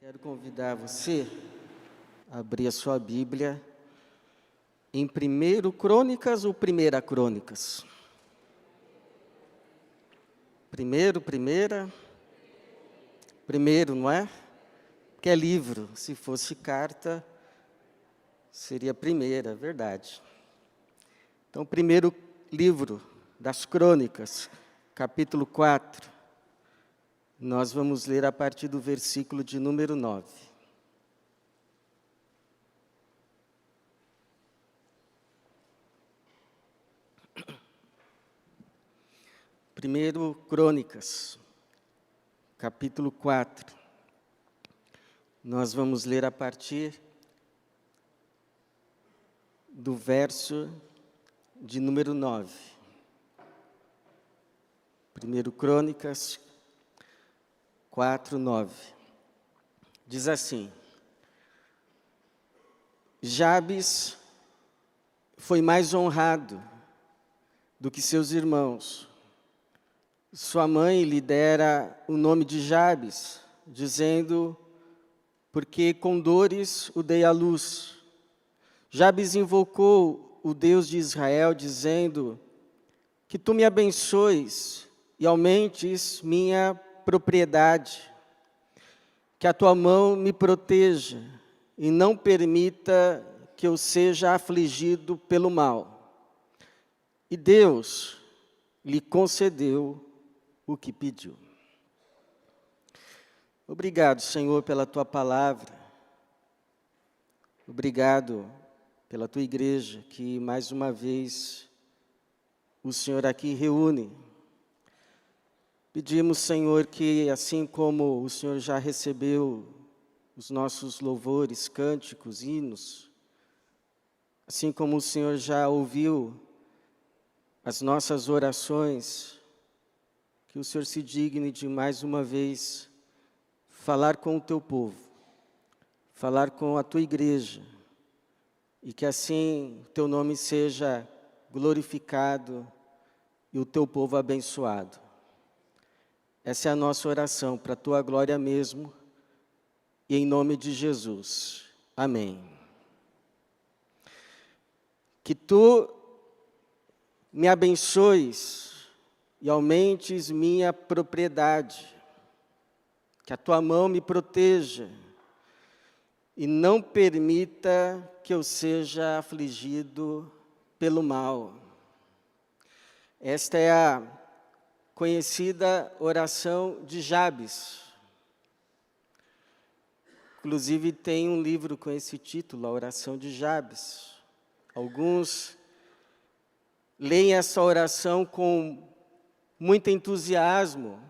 Quero convidar você a abrir a sua Bíblia em 1 Crônicas ou 1 Crônicas? Primeiro, não é? Porque é livro, se fosse carta, seria primeira, verdade. Então, primeiro livro das Crônicas, capítulo 4. Nós vamos ler a partir do versículo de número 9. Primeiro Crônicas, capítulo 4. Nós vamos ler a partir do verso de número 9. Primeiro Crônicas 4, 9. Diz assim: Jabes foi mais honrado do que seus irmãos. Sua mãe lhe dera o nome de Jabes, dizendo: porque com dores o dei à luz. Jabes invocou o Deus de Israel, dizendo: que tu me abençoes e aumentes minha propriedade, que a tua mão me proteja e não permita que eu seja afligido pelo mal. E Deus lhe concedeu o que pediu. Obrigado, Senhor, pela tua palavra. Obrigado pela tua igreja, que mais uma vez o Senhor aqui reúne. Pedimos, Senhor, que assim como o Senhor já recebeu os nossos louvores, cânticos, hinos, assim como o Senhor já ouviu as nossas orações, que o Senhor se digne de mais uma vez falar com o teu povo, falar com a tua igreja, e que assim o teu nome seja glorificado e o teu povo abençoado. Essa é a nossa oração, para a tua glória mesmo, e em nome de Jesus. Amém. Que tu me abençoes e aumentes minha propriedade, que a tua mão me proteja e não permita que eu seja afligido pelo mal. Esta é a conhecida oração de Jabes. Inclusive tem um livro com esse título, a oração de Jabes. Alguns leem essa oração com muito entusiasmo,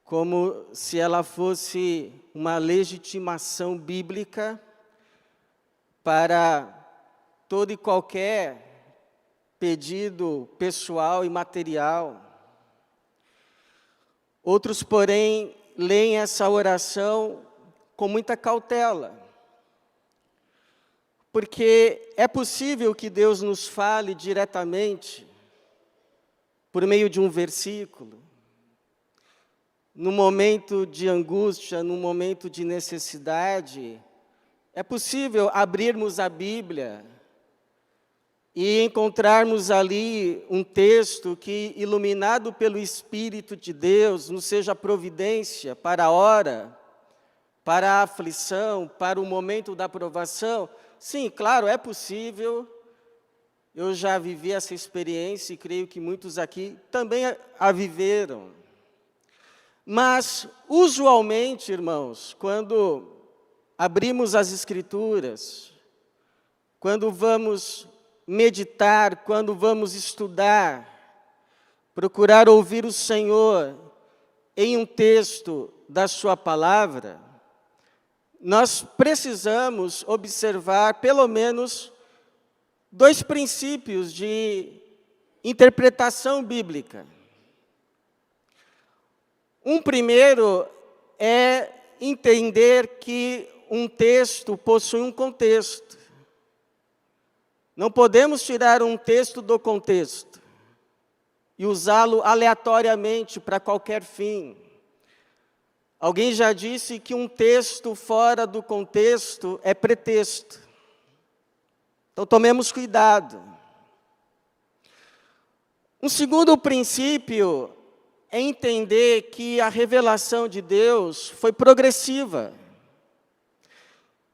como se ela fosse uma legitimação bíblica para todo e qualquer pedido pessoal e material. Outros, porém, leem essa oração com muita cautela, porque é possível que Deus nos fale diretamente por meio de um versículo, no momento de angústia, no momento de necessidade. É possível abrirmos a Bíblia e encontrarmos ali um texto que, iluminado pelo Espírito de Deus, nos seja providência para a hora, para a aflição, para o momento da provação. Sim, claro, é possível. Eu já vivi essa experiência e creio que muitos aqui também a viveram. Mas, usualmente, irmãos, quando abrimos as Escrituras, quando vamos meditar, quando vamos estudar, procurar ouvir o Senhor em um texto da sua palavra, nós precisamos observar pelo menos 2 princípios de interpretação bíblica. Um primeiro é entender que um texto possui um contexto. Não podemos tirar um texto do contexto e usá-lo aleatoriamente para qualquer fim. Alguém já disse que um texto fora do contexto é pretexto. Então tomemos cuidado. Um segundo princípio é entender que a revelação de Deus foi progressiva.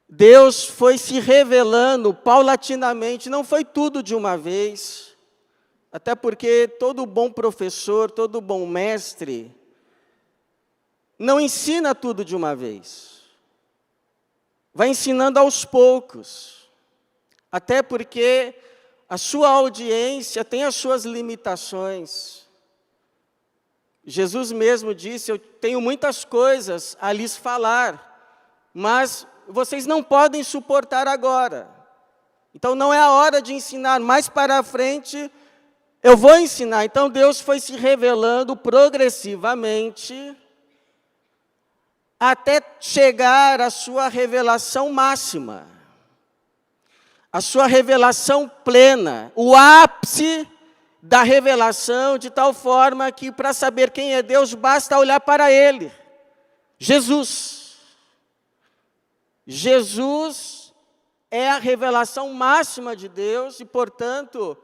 Deus foi se revelando paulatinamente, não foi tudo de uma vez. Até porque todo bom professor, todo bom mestre, não ensina tudo de uma vez. Vai ensinando aos poucos. Até porque a sua audiência tem as suas limitações. Jesus mesmo disse, eu tenho muitas coisas a lhes falar, mas vocês não podem suportar agora. Então não é a hora de ensinar, mais para frente eu vou ensinar. Então Deus foi se revelando progressivamente até chegar à sua revelação máxima, a sua revelação plena, o ápice da revelação, de tal forma que para saber quem é Deus, basta olhar para Ele, Jesus. Jesus é a revelação máxima de Deus e, portanto,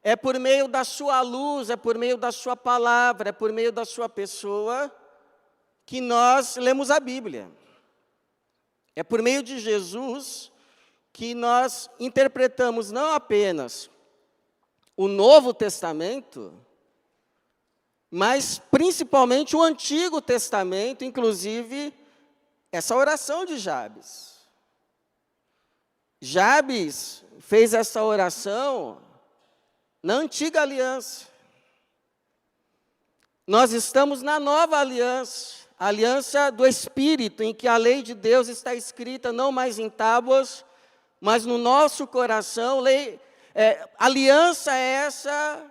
é por meio da sua luz, é por meio da sua palavra, é por meio da sua pessoa que nós lemos a Bíblia. É por meio de Jesus que nós interpretamos não apenas o Novo Testamento, mas principalmente o Antigo Testamento, inclusive essa oração de Jabes. Jabes fez essa oração na Antiga Aliança. Nós estamos na Nova Aliança, a aliança do Espírito, em que a lei de Deus está escrita não mais em tábuas, mas no nosso coração. Aliança essa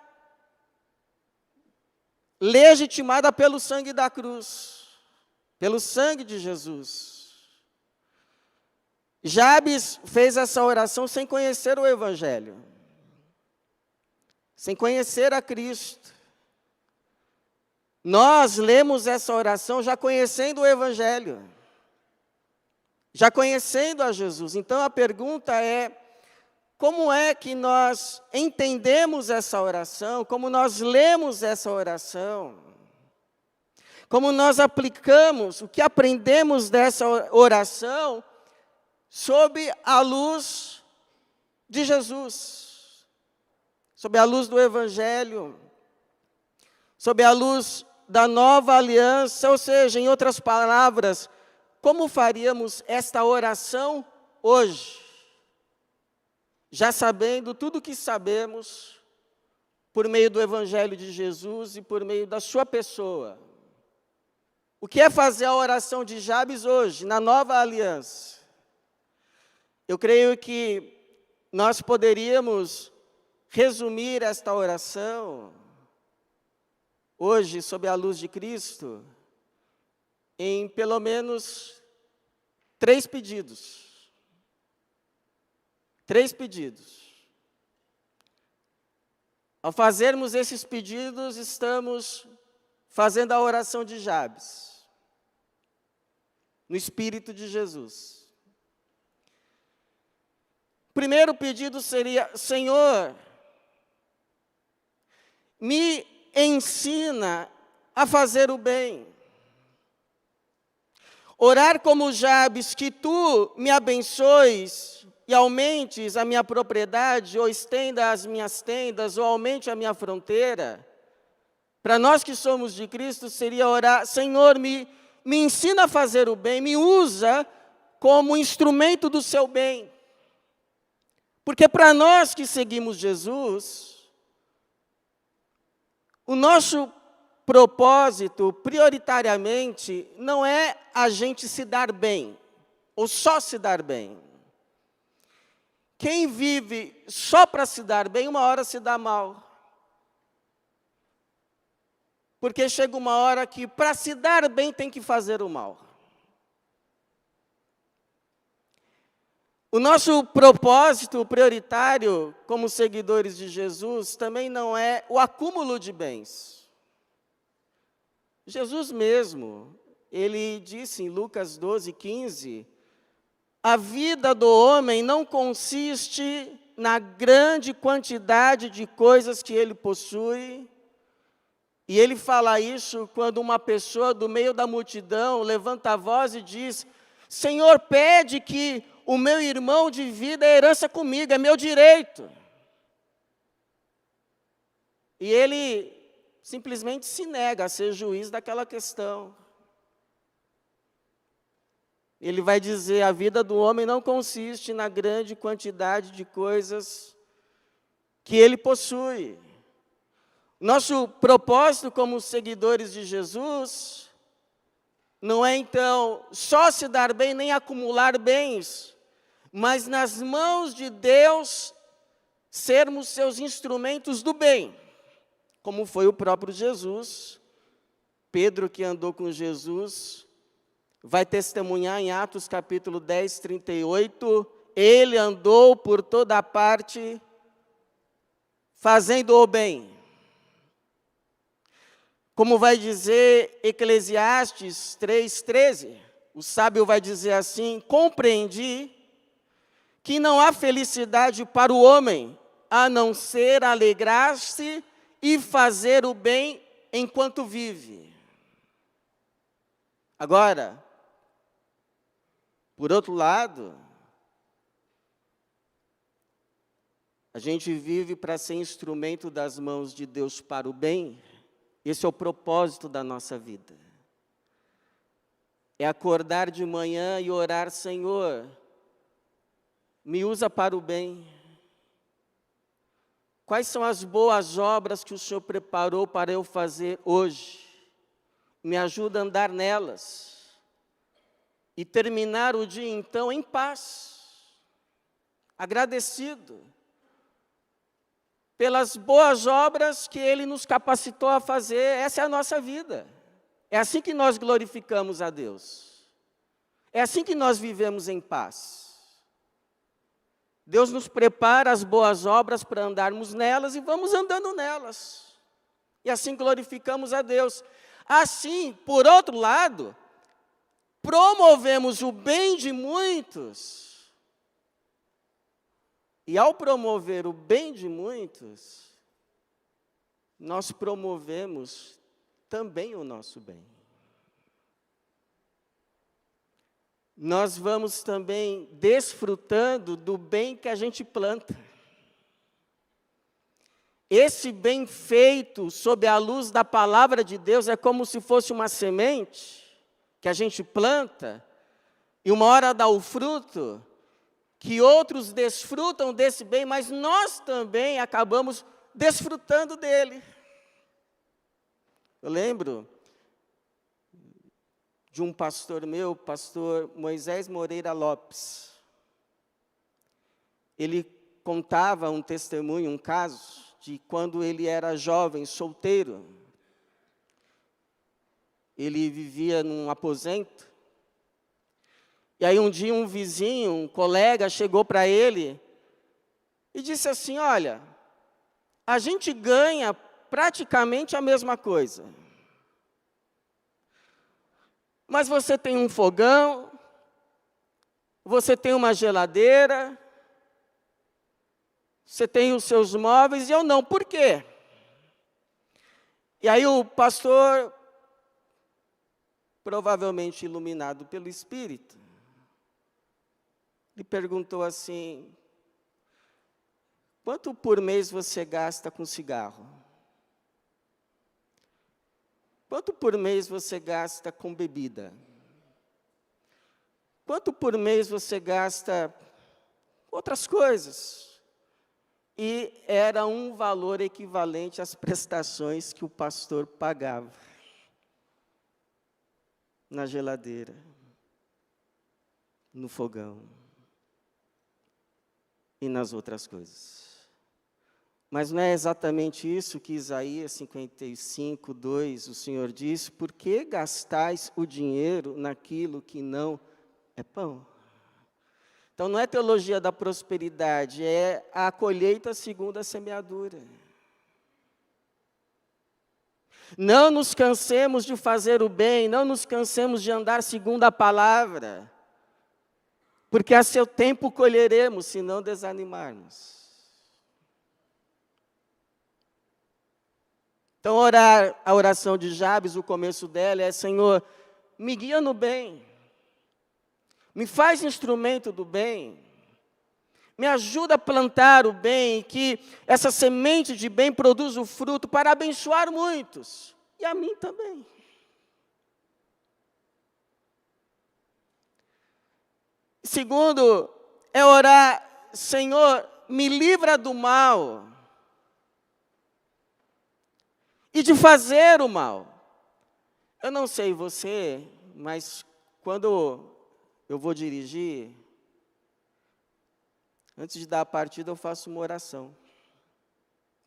legitimada pelo sangue da cruz, pelo sangue de Jesus. Jabes fez essa oração sem conhecer o Evangelho, sem conhecer a Cristo. Nós lemos essa oração já conhecendo o Evangelho, já conhecendo a Jesus. Então a pergunta é, como é que nós entendemos essa oração, como nós lemos essa oração, como nós aplicamos o que aprendemos dessa oração sob a luz de Jesus, sob a luz do Evangelho, sob a luz da nova aliança, ou seja, em outras palavras, como faríamos esta oração hoje? Já sabendo tudo o que sabemos, por meio do Evangelho de Jesus e por meio da sua pessoa. O que é fazer a oração de Jabes hoje, na nova aliança? Eu creio que nós poderíamos resumir esta oração, hoje, sob a luz de Cristo, em pelo menos 3 pedidos. 3 pedidos. Ao fazermos esses pedidos, estamos fazendo a oração de Jabes, no Espírito de Jesus. O primeiro pedido seria: Senhor, me ensina a fazer o bem. Orar como Jabes, que tu me abençoes e aumentes a minha propriedade, ou estenda as minhas tendas, ou aumente a minha fronteira. Para nós que somos de Cristo, seria orar: Senhor, me ensina a fazer o bem, me usa como instrumento do seu bem. Porque para nós que seguimos Jesus, o nosso propósito, prioritariamente, não é a gente se dar bem, ou só se dar bem. Quem vive só para se dar bem, uma hora se dá mal. Porque chega uma hora que, para se dar bem, tem que fazer o mal. O nosso propósito prioritário, como seguidores de Jesus, também não é o acúmulo de bens. Jesus mesmo, ele disse em Lucas 12:15, a vida do homem não consiste na grande quantidade de coisas que ele possui. E ele fala isso quando uma pessoa do meio da multidão levanta a voz e diz, Senhor, pede que o meu irmão divida a herança comigo, é meu direito. E ele simplesmente se nega a ser juiz daquela questão. Ele vai dizer, a vida do homem não consiste na grande quantidade de coisas que ele possui. Nosso propósito como seguidores de Jesus não é, então, só se dar bem, nem acumular bens, mas nas mãos de Deus, sermos seus instrumentos do bem, como foi o próprio Jesus. Pedro, que andou com Jesus, vai testemunhar em Atos capítulo 10, 38, ele andou por toda parte, fazendo o bem. Como vai dizer Eclesiastes 3:13, o sábio vai dizer assim, compreendi que não há felicidade para o homem, a não ser alegrar-se e fazer o bem enquanto vive. Agora, por outro lado, a gente vive para ser instrumento das mãos de Deus para o bem. Esse é o propósito da nossa vida. É acordar de manhã e orar, Senhor, me usa para o bem. Quais são as boas obras que o Senhor preparou para eu fazer hoje? Me ajuda a andar nelas. E terminar o dia, então, em paz. Agradecido pelas boas obras que Ele nos capacitou a fazer. Essa é a nossa vida. É assim que nós glorificamos a Deus. É assim que nós vivemos em paz. Deus nos prepara as boas obras para andarmos nelas e vamos andando nelas. E assim glorificamos a Deus. Assim, por outro lado, promovemos o bem de muitos. E ao promover o bem de muitos, nós promovemos também o nosso bem. Nós vamos também desfrutando do bem que a gente planta. Esse bem feito sob a luz da palavra de Deus é como se fosse uma semente que a gente planta e uma hora dá o fruto, que outros desfrutam desse bem, mas nós também acabamos desfrutando dele. Eu lembro de um pastor meu, pastor Moisés Moreira Lopes. Ele contava um testemunho, um caso, de quando ele era jovem, solteiro. Ele vivia num aposento. E aí um dia um vizinho, um colega, chegou para ele e disse assim, olha, a gente ganha praticamente a mesma coisa. Mas você tem um fogão, você tem uma geladeira, você tem os seus móveis e eu não. Por quê? E aí o pastor, provavelmente iluminado pelo Espírito, lhe perguntou assim, quanto por mês você gasta com cigarro? Quanto por mês você gasta com bebida? Quanto por mês você gasta com outras coisas? E era um valor equivalente às prestações que o pastor pagava na geladeira, no fogão e nas outras coisas. Mas não é exatamente isso que Isaías 55, 2, o Senhor diz, por que gastais o dinheiro naquilo que não é pão? Então não é teologia da prosperidade, é a colheita segundo a semeadura. Não nos cansemos de fazer o bem, não nos cansemos de andar segundo a palavra, porque a seu tempo colheremos, se não desanimarmos. Então, orar a oração de Jabes, o começo dela é: Senhor, me guia no bem, me faz instrumento do bem, me ajuda a plantar o bem, que essa semente de bem produza o fruto para abençoar muitos, e a mim também. Segundo, é orar: Senhor, me livra do mal e de fazer o mal. Eu não sei você, mas quando eu vou dirigir, antes de dar a partida, eu faço uma oração.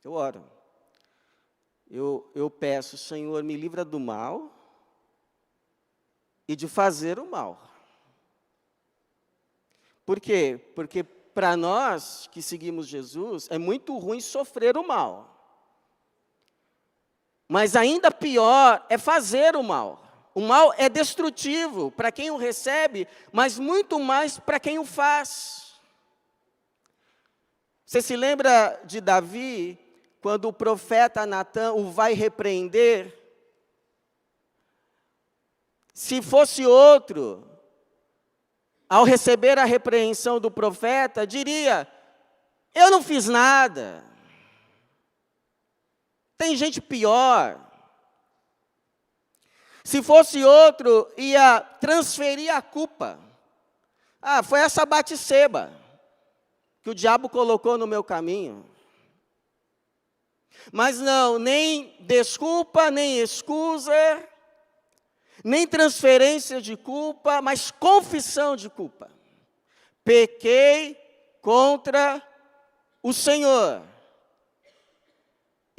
Eu oro. Eu peço: Senhor, me livra do mal e de fazer o mal. Por quê? Porque para nós que seguimos Jesus, é muito ruim sofrer o mal. Mas ainda pior é fazer o mal. O mal é destrutivo para quem o recebe, mas muito mais para quem o faz. Você se lembra de Davi, quando o profeta Natã o vai repreender? Se fosse outro, ao receber a repreensão do profeta, diria: eu não fiz nada. Tem gente pior. Se fosse outro, ia transferir a culpa. Ah, foi essa Batseba que o diabo colocou no meu caminho. Mas não, nem desculpa, nem excusa, nem transferência de culpa, mas confissão de culpa. Pequei contra o Senhor.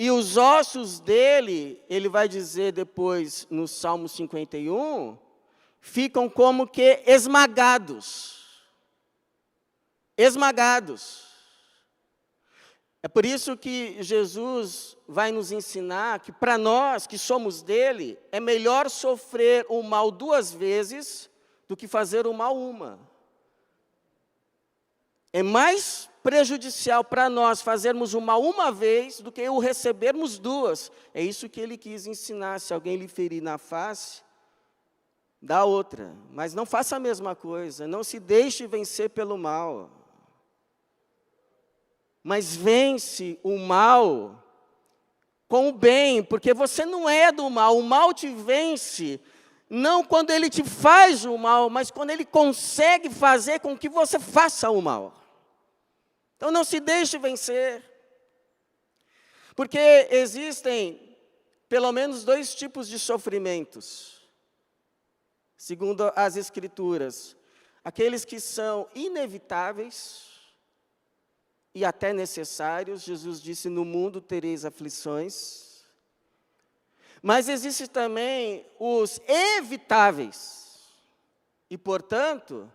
E os ossos dele, ele vai dizer depois no Salmo 51, ficam como que esmagados. Esmagados. É por isso que Jesus vai nos ensinar que para nós que somos dele, é melhor sofrer o mal 2 vezes do que fazer o mal uma. É mais prejudicial para nós fazermos o mal uma vez do que o recebermos 2. É isso que ele quis ensinar. Se alguém lhe ferir na face, dá outra. Mas não faça a mesma coisa. Não se deixe vencer pelo mal. Mas vence o mal com o bem, porque você não é do mal. O mal te vence, não quando ele te faz o mal, mas quando ele consegue fazer com que você faça o mal. Então não se deixe vencer. Porque existem pelo menos 2 tipos de sofrimentos, segundo as Escrituras. Aqueles que são inevitáveis e até necessários. Jesus disse: no mundo tereis aflições. Mas existe também os evitáveis e, portanto,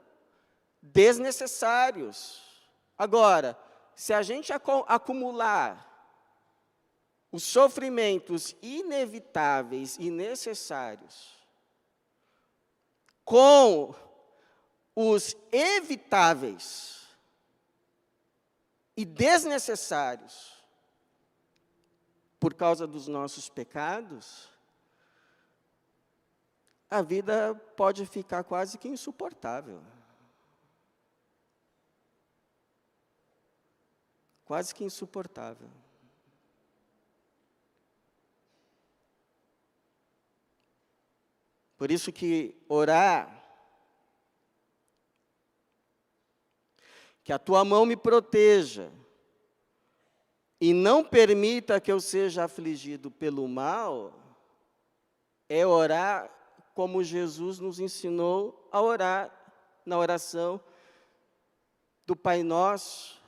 desnecessários. Agora, se a gente acumular os sofrimentos inevitáveis e necessários com os evitáveis e desnecessários por causa dos nossos pecados, a vida pode ficar quase que insuportável. Quase que insuportável. Por isso que orar, que a tua mão me proteja e não permita que eu seja afligido pelo mal, é orar como Jesus nos ensinou a orar na oração do Pai Nosso.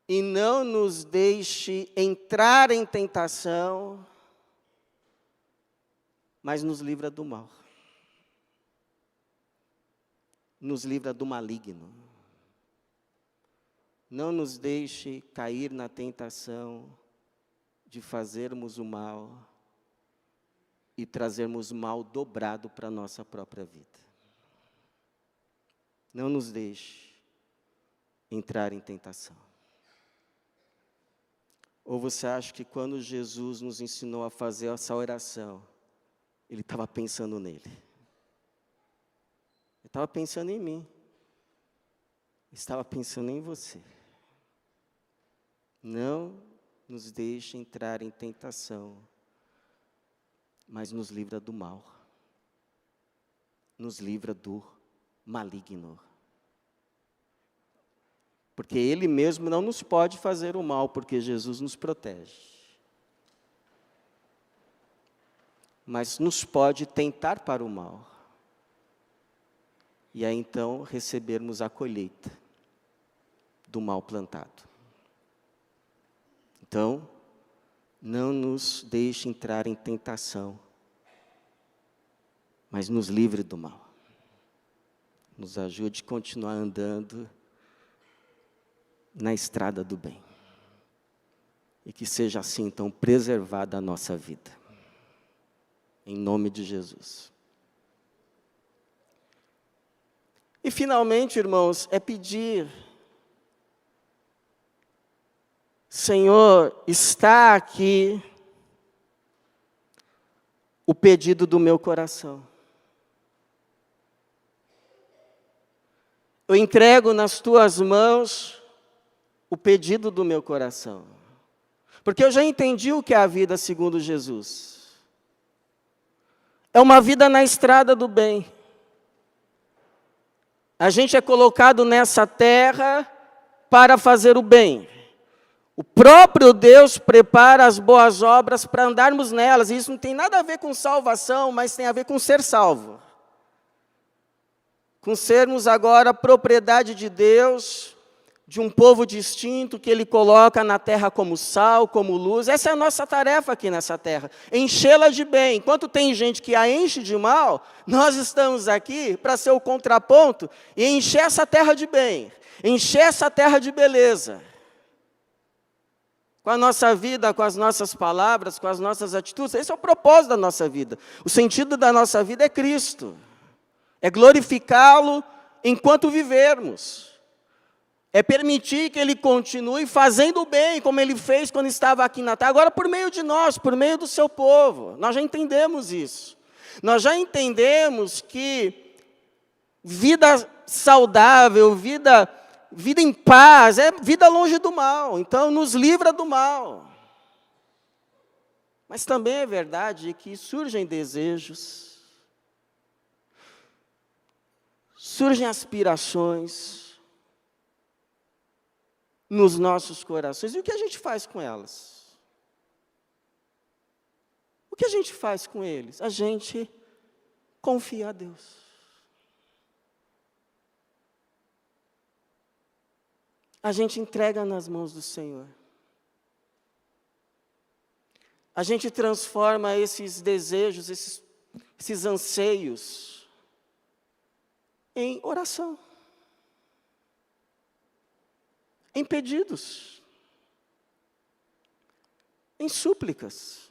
E não nos deixe entrar em tentação, mas nos livra do mal. Nos livra do maligno. Não nos deixe cair na tentação de fazermos o mal, e trazermos mal dobrado para a nossa própria vida. Não nos deixe entrar em tentação. Ou você acha que quando Jesus nos ensinou a fazer essa oração, Ele estava pensando nele? Ele estava pensando em mim. Ele estava pensando em você. Não nos deixe entrar em tentação, mas nos livra do mal. Nos livra do maligno. Porque Ele mesmo não nos pode fazer o mal, porque Jesus nos protege. Mas nos pode tentar para o mal. E aí então recebermos a colheita do mal plantado. Então, não nos deixe entrar em tentação, mas nos livre do mal. Nos ajude a continuar andando na estrada do bem. E que seja assim, então, preservada a nossa vida. Em nome de Jesus. E finalmente, irmãos, é pedir: Senhor, está aqui o pedido do meu coração. Eu entrego nas tuas mãos o pedido do meu coração. Porque eu já entendi o que é a vida segundo Jesus. É uma vida na estrada do bem. A gente é colocado nessa terra para fazer o bem. O próprio Deus prepara as boas obras para andarmos nelas. E isso não tem nada a ver com salvação, mas tem a ver com ser salvo. Com sermos agora propriedade de Deus, de um povo distinto que Ele coloca na terra como sal, como luz. Essa é a nossa tarefa aqui nessa terra, enchê-la de bem. Enquanto tem gente que a enche de mal, nós estamos aqui para ser o contraponto e encher essa terra de bem, encher essa terra de beleza. Com a nossa vida, com as nossas palavras, com as nossas atitudes. Esse é o propósito da nossa vida. O sentido da nossa vida é Cristo. É glorificá-lo enquanto vivermos. É permitir que Ele continue fazendo o bem, como Ele fez quando estava aqui na terra. Agora por meio de nós, por meio do seu povo. Nós já entendemos isso. Nós já entendemos que vida saudável, vida em paz, é vida longe do mal. Então nos livra do mal. Mas também é verdade que surgem desejos, surgem aspirações nos nossos corações. E o que a gente faz com elas? O que a gente faz com eles? A gente confia a Deus. A gente entrega nas mãos do Senhor. A gente transforma esses desejos, esses anseios, em oração. Em pedidos, em súplicas.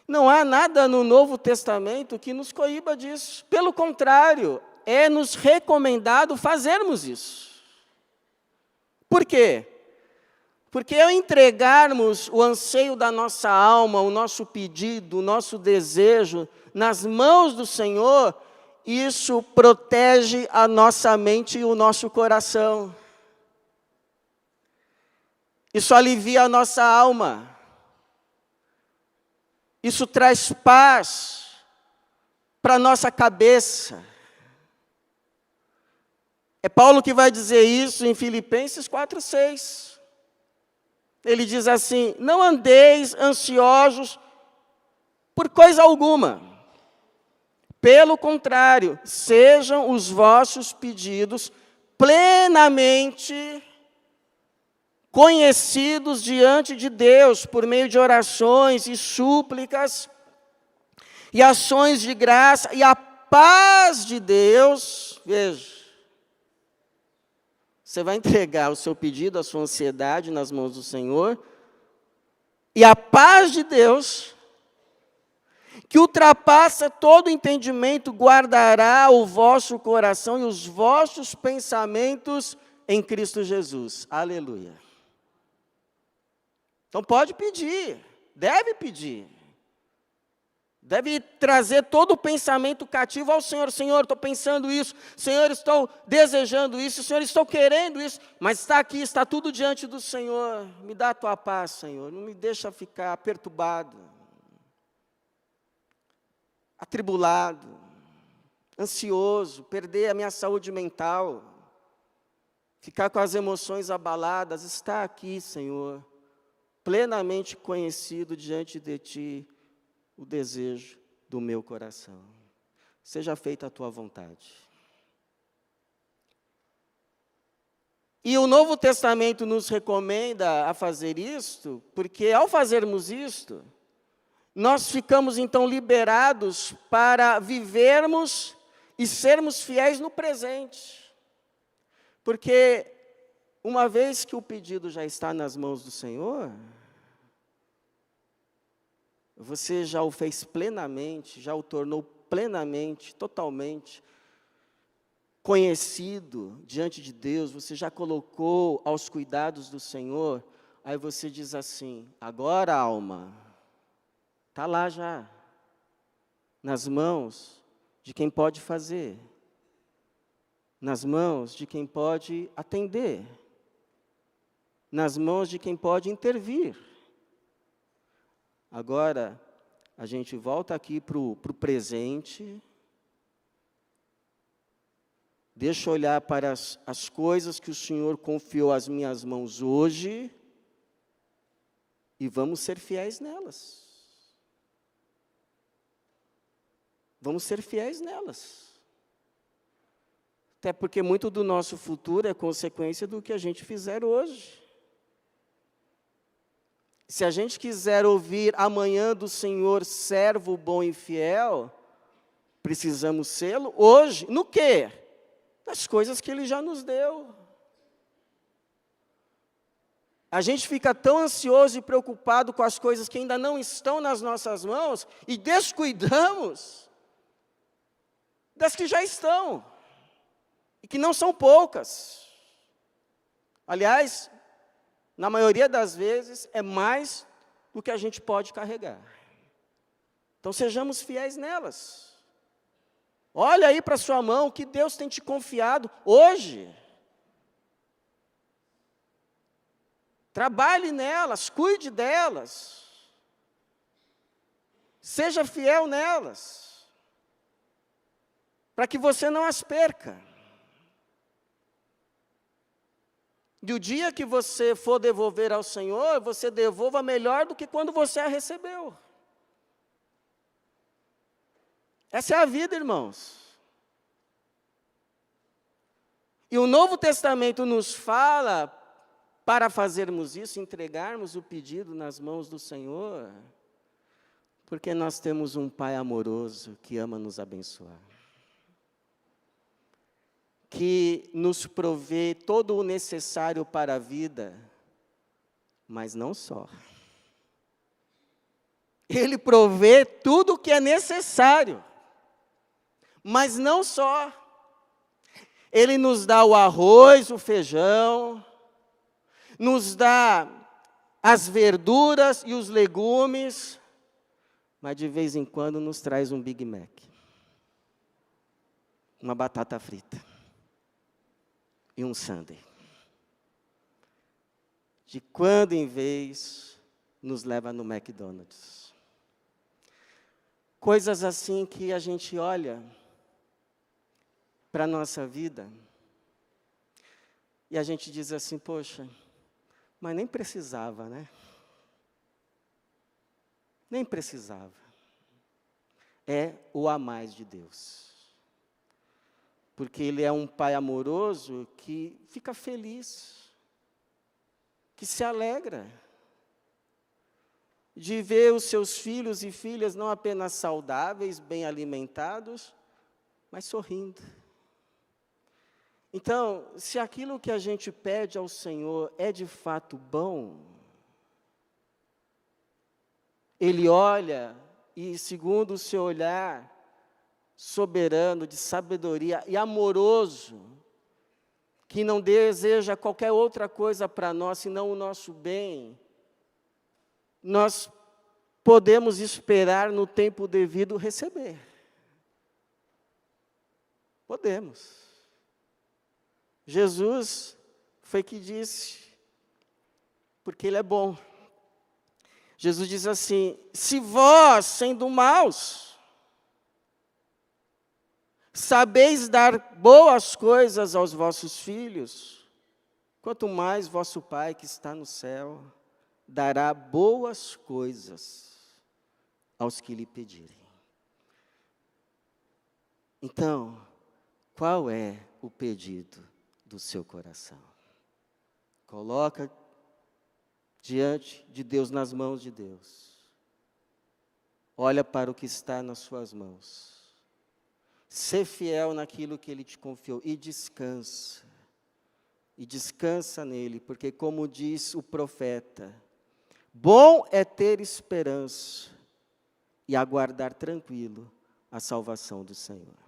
Não há nada no Novo Testamento que nos coíba disso. Pelo contrário, é nos recomendado fazermos isso. Por quê? Porque ao entregarmos o anseio da nossa alma, o nosso pedido, o nosso desejo nas mãos do Senhor, isso protege a nossa mente e o nosso coração. Isso alivia a nossa alma. Isso traz paz para a nossa cabeça. É Paulo que vai dizer isso em Filipenses 4:6. Ele diz assim: não andeis ansiosos por coisa alguma. Pelo contrário, sejam os vossos pedidos plenamente conhecidos diante de Deus, por meio de orações e súplicas, e ações de graça, e a paz de Deus, veja, você vai entregar o seu pedido, a sua ansiedade nas mãos do Senhor, e a paz de Deus, que ultrapassa todo entendimento, guardará o vosso coração e os vossos pensamentos em Cristo Jesus. Aleluia. Então pode pedir, deve pedir. Deve trazer todo o pensamento cativo ao Senhor. Senhor, estou pensando isso. Senhor, estou desejando isso. Senhor, estou querendo isso. Mas está aqui, está tudo diante do Senhor. Me dá a tua paz, Senhor. Não me deixa ficar perturbado, atribulado, ansioso, perder a minha saúde mental, ficar com as emoções abaladas. Está aqui, Senhor, plenamente conhecido diante de Ti o desejo do meu coração. Seja feita a Tua vontade. E o Novo Testamento nos recomenda a fazer isto, porque ao fazermos isto, nós ficamos então liberados para vivermos e sermos fiéis no presente. Porque uma vez que o pedido já está nas mãos do Senhor, você já o fez plenamente, já o tornou plenamente, totalmente conhecido diante de Deus, você já colocou aos cuidados do Senhor, aí você diz assim: agora, alma, está lá já, nas mãos de quem pode fazer, nas mãos de quem pode atender, nas mãos de quem pode intervir. Agora, a gente volta aqui para o presente, deixa eu olhar para as coisas que o Senhor confiou às minhas mãos hoje, e vamos ser fiéis nelas. Vamos ser fiéis nelas. Até porque muito do nosso futuro é consequência do que a gente fizer hoje. Se a gente quiser ouvir amanhã do Senhor, servo bom e fiel, precisamos sê-lo hoje. No quê? Nas coisas que Ele já nos deu. A gente fica tão ansioso e preocupado com as coisas que ainda não estão nas nossas mãos e descuidamos das que já estão, e que não são poucas. Aliás, na maioria das vezes, é mais do que a gente pode carregar. Então, sejamos fiéis nelas. Olha aí para a sua mão, o que Deus tem te confiado hoje. Trabalhe nelas, cuide delas. Seja fiel nelas, para que você não as perca. E o dia que você for devolver ao Senhor, você devolva melhor do que quando você a recebeu. Essa é a vida, irmãos. E o Novo Testamento nos fala, para fazermos isso, entregarmos o pedido nas mãos do Senhor, porque nós temos um Pai amoroso que ama nos abençoar, que nos provê todo o necessário para a vida, mas não só. Ele provê tudo o que é necessário, mas não só. Ele nos dá o arroz, o feijão, nos dá as verduras e os legumes, mas de vez em quando nos traz um Big Mac, uma batata frita e um sundae. De quando em vez nos leva no McDonald's. Coisas assim que a gente olha para a nossa vida e a gente diz assim: poxa, mas nem precisava, né? Nem precisava. É o a mais de Deus. Porque Ele é um Pai amoroso que fica feliz, que se alegra de ver os seus filhos e filhas não apenas saudáveis, bem alimentados, mas sorrindo. Então, se aquilo que a gente pede ao Senhor é de fato bom, Ele olha e segundo o seu olhar soberano, de sabedoria e amoroso, que não deseja qualquer outra coisa para nós, senão o nosso bem, nós podemos esperar no tempo devido receber. Podemos. Jesus foi que disse, porque Ele é bom. Jesus diz assim: se vós, sendo maus, sabeis dar boas coisas aos vossos filhos, quanto mais vosso Pai que está no céu dará boas coisas aos que lhe pedirem. Então, qual é o pedido do seu coração? Coloca diante de Deus, nas mãos de Deus. Olha para o que está nas suas mãos. Sê fiel naquilo que Ele te confiou e descansa. E descansa nele, porque como diz o profeta, bom é ter esperança e aguardar tranquilo a salvação do Senhor.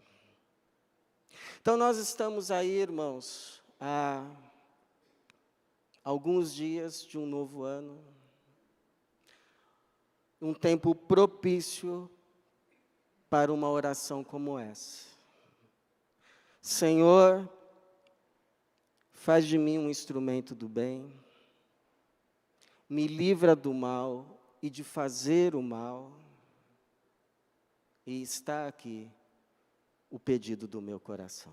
Então nós estamos aí, irmãos, há alguns dias de um novo ano, um tempo propício para uma oração como essa. Senhor, faz de mim um instrumento do bem, me livra do mal e de fazer o mal, e está aqui o pedido do meu coração.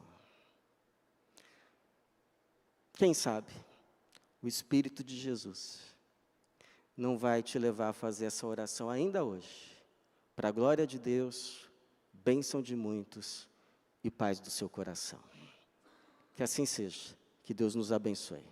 Quem sabe o Espírito de Jesus não vai te levar a fazer essa oração ainda hoje, para a glória de Deus, bênção de muitos e paz do seu coração. Que assim seja, que Deus nos abençoe.